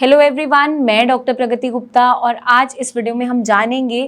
Hello everyone, मैं doctor प्रगति गुप्ता और आज इस वीडियो में हम जानेंगे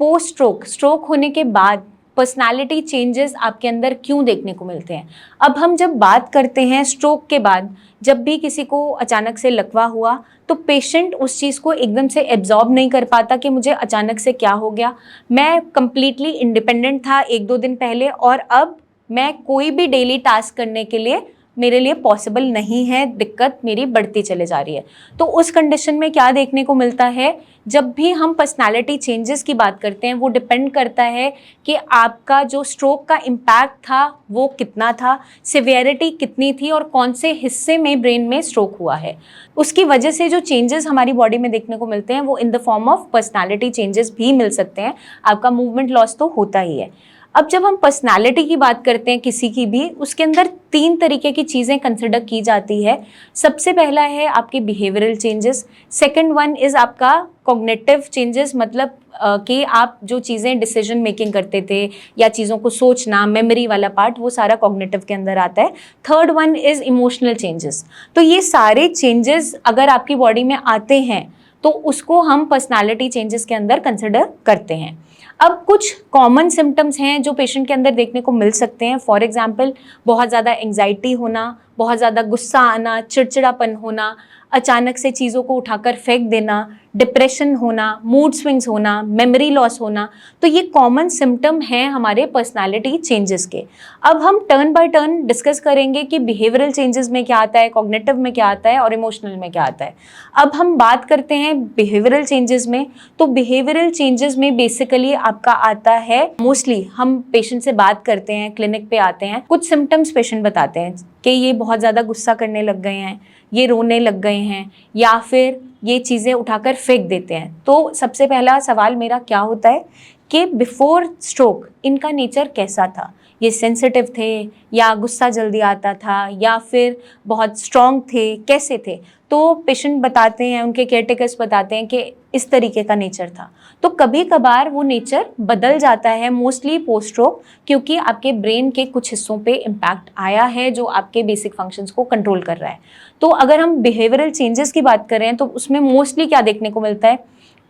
पोस्ट स्ट्रोक होने के बाद पर्सनालिटी चेंजेस आपके अंदर क्यों देखने को मिलते हैं। अब हम जब बात करते हैं स्ट्रोक के बाद, जब भी किसी को अचानक से लकवा हुआ तो पेशेंट उस चीज़ को एकदम से एब्जॉर्ब नहीं कर पाता कि मुझे अचानक से क्या हो गया। मैं कंप्लीटली इंडिपेंडेंट था 1-2 दिन पहले और अब मैं कोई भी डेली टास्क करने के लिए मेरे लिए पॉसिबल नहीं है, दिक्कत मेरी बढ़ती चले जा रही है। तो उस कंडीशन में क्या देखने को मिलता है, जब भी हम पर्सनालिटी चेंजेस की बात करते हैं वो डिपेंड करता है कि आपका जो स्ट्रोक का इम्पैक्ट था वो कितना था, सिवियरिटी कितनी थी और कौन से हिस्से में ब्रेन में स्ट्रोक हुआ है। उसकी वजह से जो चेंजेस हमारी बॉडी में देखने को मिलते हैं वो in the form of personality changes भी मिल सकते हैं। आपका मूवमेंट लॉस तो होता ही है। अब जब हम पर्सनालिटी की बात करते हैं किसी की भी, उसके अंदर 3 तरीके की चीज़ें कंसिडर की जाती है। सबसे पहला है आपके behavioural changes, second one is आपका कॉग्निटिव चेंजेस, मतलब कि आप जो चीज़ें डिसीजन मेकिंग करते थे या चीज़ों को सोचना, मेमोरी वाला पार्ट, वो सारा कॉग्निटिव के अंदर आता है। Third one is emotional changes. तो ये सारे चेंजेस अगर आपकी बॉडी में आते हैं तो उसको हम पर्सनालिटी चेंजेस के अंदर कंसिडर करते हैं। अब कुछ कॉमन सिम्टम्स हैं जो पेशेंट के अंदर देखने को मिल सकते हैं। फॉर एग्जांपल, बहुत ज़्यादा एंग्जाइटी होना, बहुत ज़्यादा गुस्सा आना, चिड़चिड़ापन होना, अचानक से चीज़ों को उठाकर फेंक देना, डिप्रेशन होना, मूड स्विंग्स होना, मेमोरी लॉस होना। तो ये कॉमन सिम्टम हैं हमारे पर्सनालिटी चेंजेस के। अब हम टर्न बाय टर्न डिस्कस करेंगे कि बिहेवियरल चेंजेस में क्या आता है, कॉग्निटिव में क्या आता है और इमोशनल में क्या आता है। अब हम बात करते हैं बिहेवियरल चेंजेस में। तो बिहेवियरल चेंजेस में बेसिकली आपका आता है, मोस्टली हम पेशेंट से बात करते हैं, क्लिनिक पे आते हैं, कुछ सिम्टम्स पेशेंट बताते हैं कि ये बहुत ज़्यादा गुस्सा करने लग गए हैं, ये रोने लग गए हैं या फिर ये चीज़ें उठाकर फेंक देते हैं। तो सबसे पहला सवाल मेरा क्या होता है कि बिफोर स्ट्रोक इनका नेचर कैसा था, ये सेंसिटिव थे या गुस्सा जल्दी आता था या फिर बहुत स्ट्रॉन्ग थे, कैसे थे। तो पेशेंट बताते हैं, उनके केयरटेकर्स बताते हैं कि इस तरीके का नेचर था। तो कभी कभार वो नेचर बदल जाता है, मोस्टली पोस्ट स्ट्रोक, क्योंकि आपके ब्रेन के कुछ हिस्सों पे इम्पैक्ट आया है जो आपके बेसिक फंक्शंस को कंट्रोल कर रहा है। तो अगर हम बिहेवियरल चेंजेस की बात करें तो उसमें मोस्टली क्या देखने को मिलता है,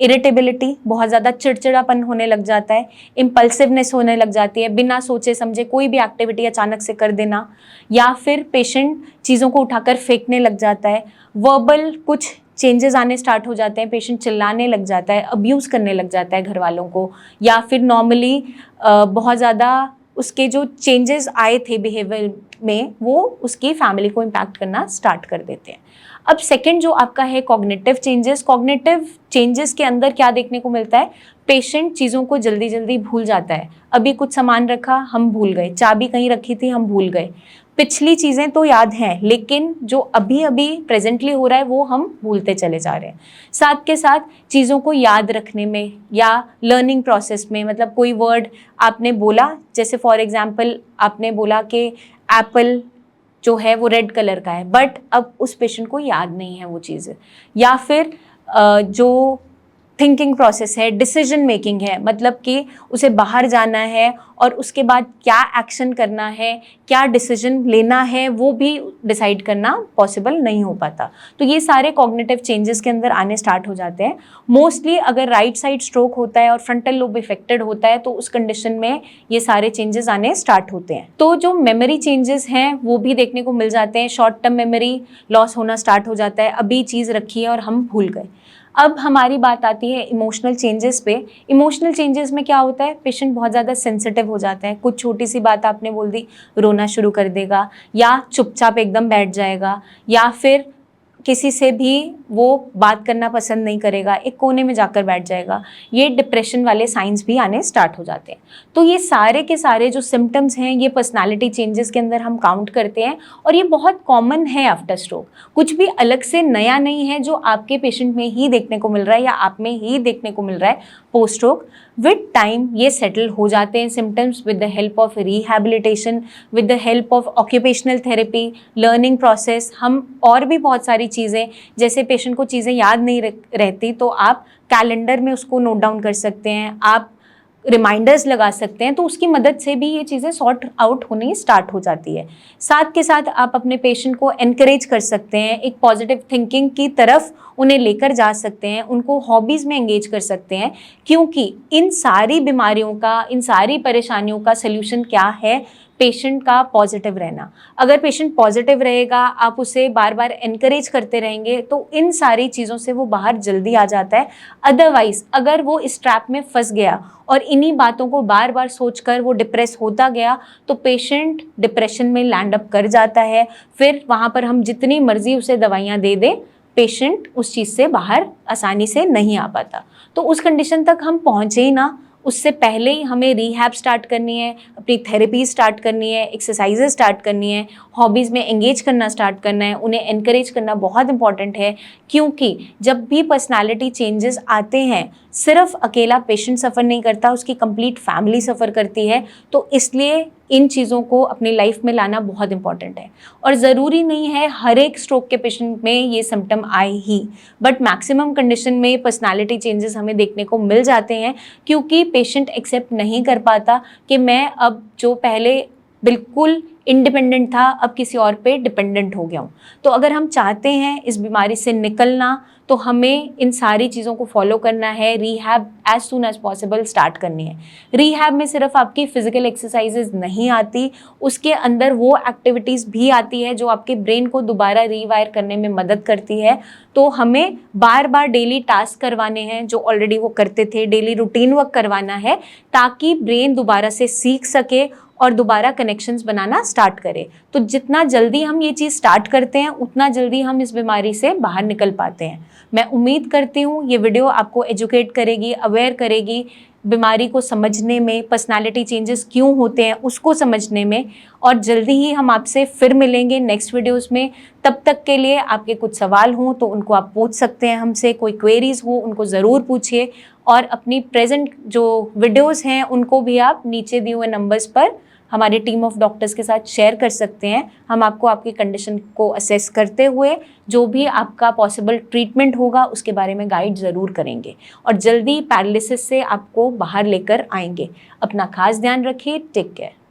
इरिटेबिलिटी, बहुत ज़्यादा चिड़चिड़ापन होने लग जाता है, इम्पल्सिवनेस होने लग जाती है, बिना सोचे समझे कोई भी एक्टिविटी अचानक से कर देना, या फिर पेशेंट चीज़ों को उठाकर फेंकने लग जाता है। वर्बल कुछ चेंजेस आने स्टार्ट हो जाते हैं, पेशेंट चिल्लाने लग जाता है, अब्यूज़ करने लग जाता है घर वालों को, या फिर नॉर्मली बहुत ज़्यादा उसके जो चेंजेस आए थे बिहेवियर में वो उसकी फैमिली को इम्पैक्ट करना स्टार्ट कर देते हैं। अब सेकंड जो आपका है कॉग्निटिव चेंजेस। कॉग्निटिव चेंजेस के अंदर क्या देखने को मिलता है, पेशेंट चीज़ों को जल्दी जल्दी भूल जाता है। अभी कुछ सामान रखा, हम भूल गए, चाबी कहीं रखी थी, हम भूल गए, पिछली चीज़ें तो याद हैं लेकिन जो अभी अभी प्रेजेंटली हो रहा है वो हम भूलते चले जा रहे हैं। साथ के साथ चीज़ों को याद रखने में या लर्निंग प्रोसेस में, मतलब कोई वर्ड आपने बोला, जैसे फॉर एग्जांपल आपने बोला कि एप्पल जो है वो रेड कलर का है, बट अब उस पेशेंट को याद नहीं है वो चीज़ें। या फिर जो थिंकिंग प्रोसेस है, डिसीजन मेकिंग है, मतलब कि उसे बाहर जाना है और उसके बाद क्या एक्शन करना है, क्या डिसीजन लेना है, वो भी डिसाइड करना पॉसिबल नहीं हो पाता। तो ये सारे कॉग्निटिव चेंजेस के अंदर आने स्टार्ट हो जाते हैं। मोस्टली अगर राइट साइड स्ट्रोक होता है और फ्रंटल लोब इफेक्टेड होता है तो उस कंडीशन में ये सारे चेंजेस आने स्टार्ट होते हैं। तो जो मेमोरी चेंजेस हैं वो भी देखने को मिल जाते हैं। शॉर्ट टर्म मेमोरी लॉस होना स्टार्ट हो जाता है, अभी चीज़ रखी है और हम भूल गए। अब हमारी बात आती है इमोशनल चेंजेस पे। इमोशनल चेंजेस में क्या होता है, पेशेंट बहुत ज़्यादा सेंसिटिव हो जाता है। कुछ छोटी सी बात आपने बोल दी, रोना शुरू कर देगा या चुपचाप एकदम बैठ जाएगा, या फिर किसी से भी वो बात करना पसंद नहीं करेगा, एक कोने में जाकर बैठ जाएगा। ये डिप्रेशन वाले साइंस भी आने स्टार्ट हो जाते हैं। तो ये सारे के सारे जो सिम्टम्स हैं ये पर्सनालिटी चेंजेस के अंदर हम काउंट करते हैं और ये बहुत कॉमन है आफ्टर स्ट्रोक। कुछ भी अलग से नया नहीं है जो आपके पेशेंट में ही देखने को मिल रहा है या आप में ही देखने को मिल रहा है पोस्ट स्ट्रोक। विद टाइम ये सेटल हो जाते हैं symptoms with the help of rehabilitation, with the help of occupational therapy, learning process. हम और भी बहुत सारी चीज़ें, जैसे पेशेंट को चीज़ें याद नहीं रहती तो आप कैलेंडर में उसको नोट डाउन कर सकते हैं, आप रिमाइंडर्स लगा सकते हैं, तो उसकी मदद से भी ये चीज़ें सॉर्ट आउट होनी स्टार्ट हो जाती है। साथ के साथ आप अपने पेशेंट को एनकरेज कर सकते हैं, एक पॉजिटिव थिंकिंग की तरफ उन्हें लेकर जा सकते हैं, उनको हॉबीज़ में एंगेज कर सकते हैं, क्योंकि इन सारी बीमारियों का, इन सारी परेशानियों का सल्यूशन क्या है? पेशेंट का पॉजिटिव रहना। अगर पेशेंट पॉजिटिव रहेगा, आप उसे बार बार एनकरेज करते रहेंगे, तो इन सारी चीज़ों से वो बाहर जल्दी आ जाता है। अदरवाइज अगर वो इस ट्रैप में फंस गया और इन्हीं बातों को बार बार सोचकर वो डिप्रेस होता गया, तो पेशेंट डिप्रेशन में लैंड अप कर जाता है। फिर वहाँ पर हम जितनी मर्जी उसे दवाइयाँ दे दें, पेशेंट उस चीज़ से बाहर आसानी से नहीं आ पाता। तो उस कंडीशन तक हम पहुँचे ही ना, उससे पहले ही हमें रिहैब स्टार्ट करनी है, अपनी थेरेपी स्टार्ट करनी है, एक्सरसाइजेज स्टार्ट करनी है, हॉबीज़ में एंगेज करना स्टार्ट करना है, उन्हें एनकरेज करना बहुत इंपॉर्टेंट है। क्योंकि जब भी पर्सनालिटी चेंजेस आते हैं, सिर्फ अकेला पेशेंट सफ़र नहीं करता, उसकी कंप्लीट फैमिली सफ़र करती है। तो इसलिए इन चीज़ों को अपनी लाइफ में लाना बहुत इंपॉर्टेंट है। और ज़रूरी नहीं है हर एक स्ट्रोक के पेशेंट में ये सिम्टम आए ही, बट मैक्सिमम कंडीशन में पर्सनालिटी चेंजेस हमें देखने को मिल जाते हैं, क्योंकि पेशेंट एक्सेप्ट नहीं कर पाता कि मैं अब जो पहले बिल्कुल इंडिपेंडेंट था, अब किसी और पे डिपेंडेंट हो गया हूँ। तो अगर हम चाहते हैं इस बीमारी से निकलना, तो हमें इन सारी चीज़ों को फॉलो करना है, rehab as soon as possible start करनी है। रिहैब में सिर्फ आपकी फिजिकल एक्सरसाइजेज नहीं आती, उसके अंदर वो एक्टिविटीज़ भी आती है जो आपके ब्रेन को दोबारा रीवायर करने में मदद करती है। तो हमें बार बार डेली टास्क करवाने हैं जो ऑलरेडी वो करते थे, डेली रूटीन वर्क करवाना है, ताकि ब्रेन दोबारा से सीख सके और दोबारा कनेक्शंस बनाना स्टार्ट करे। तो जितना जल्दी हम ये चीज़ स्टार्ट करते हैं, उतना जल्दी हम इस बीमारी से बाहर निकल पाते हैं। मैं उम्मीद करती हूँ ये वीडियो आपको एजुकेट करेगी, अवेयर करेगी बीमारी को समझने में, पर्सनालिटी चेंजेस क्यों होते हैं उसको समझने में। और जल्दी ही हम आपसे फिर मिलेंगे नेक्स्ट वीडियोस में। तब तक के लिए आपके कुछ सवाल हों तो उनको आप पूछ सकते हैं हमसे, कोई क्वेरीज हो उनको ज़रूर पूछिए, और अपनी प्रेजेंट जो वीडियोस हैं उनको भी आप नीचे दिए हुए नंबर्स पर हमारी टीम ऑफ डॉक्टर्स के साथ शेयर कर सकते हैं। हम आपको आपकी कंडीशन को असेस करते हुए जो भी आपका पॉसिबल ट्रीटमेंट होगा उसके बारे में गाइड ज़रूर करेंगे, और जल्दी पैरालिसिस से आपको बाहर लेकर आएंगे। अपना खास ध्यान रखिए। Take care.